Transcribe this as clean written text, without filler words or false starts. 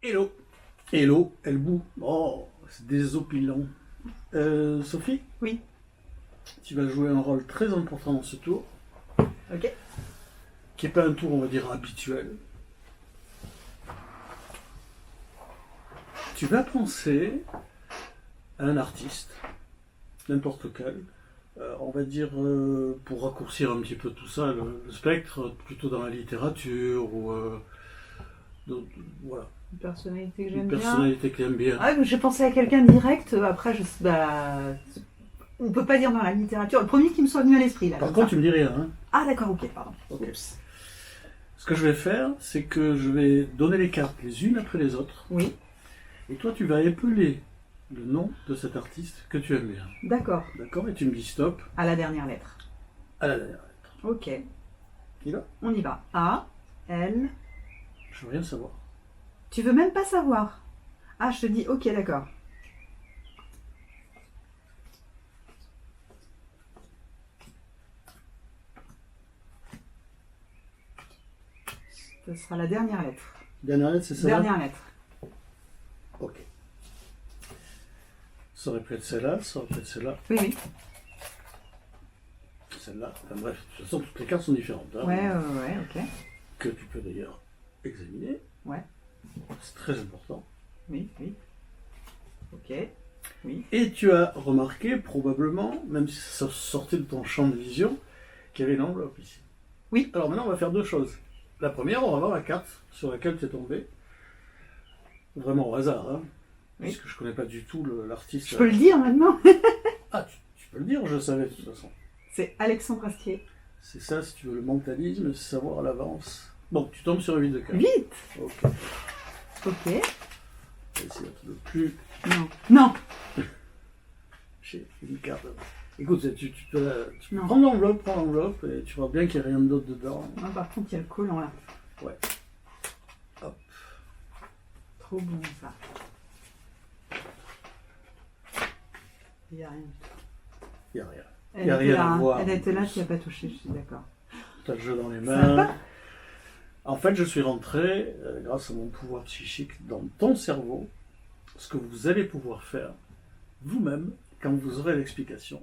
Hello. Hello, elle bout. Oh, c'est désopilant. Sophie, Oui. tu vas jouer un rôle très important dans ce tour, Ok. qui n'est pas un tour, on va dire, habituel. Tu vas penser à un artiste, n'importe lequel, on va dire, pour raccourcir un petit peu tout ça, le spectre, plutôt dans la littérature, ou voilà, Une personnalité que une j'aime bien. personnalité que tu aimes bien. Ah, j'ai pensé à quelqu'un direct. Après, on peut pas dire dans la littérature. Le premier qui me soit venu à l'esprit là. Par comme contre, ça. tu me dis rien, hein. Ah d'accord, ok, pardon. Ok. Oups. Ce que je vais faire, c'est que je vais donner les cartes les unes après les autres, Oui, et toi tu vas épeler le nom de cet artiste que tu aimes bien. d'accord. D'accord? Et tu me dis stop À la dernière lettre. à la dernière lettre. Ok, Il va? on y va. A, L. Je veux rien savoir. Tu veux même pas savoir. Ah, je te dis ok, d'accord. Ce sera la dernière lettre. Dernière lettre, c'est ça? Dernière lettre. Ok. Ça aurait pu être celle-là, ça aurait pu être celle-là, Oui, oui. celle-là. Enfin bref, de toute façon, toutes les cartes sont différentes. Hein, Ouais, ok. que tu peux d'ailleurs examiner. Ouais. C'est très important. Oui, oui. Ok. Oui. Et tu as remarqué, probablement, même si ça sortait de ton champ de vision, qu'il y avait une enveloppe ici. Oui. Alors maintenant, on va faire deux choses. La première, on va voir la carte sur laquelle tu es tombé. Vraiment au hasard, hein, Oui. puisque je connais pas du tout l'artiste. Je peux le dire maintenant. Ah, tu peux le dire, je savais de toute façon. C'est Alexandre Astier. C'est ça, si tu veux, le mentalisme, c'est savoir à l'avance. Bon, tu tombes sur 8 de cartes. Vite. Ok. Ok. Je vais essayer d'être le plus... Non. Non. J'ai une carte. Écoute, tu peux Non. prends l'enveloppe, et tu vois bien qu'il n'y a rien d'autre dedans. Ah, par contre, il y a le collant là. Ouais. Hop. Trop bon ça. Il n'y a rien. Il n'y a rien. Elle Y a était rien là, à hein. voir, Elle en était là, plus. tu n'as pas touché, je suis d'accord. Tu as le jeu dans les Ça va mains. pas? En fait, je suis rentré, grâce à mon pouvoir psychique, dans ton cerveau, ce que vous allez pouvoir faire vous-même quand vous aurez l'explication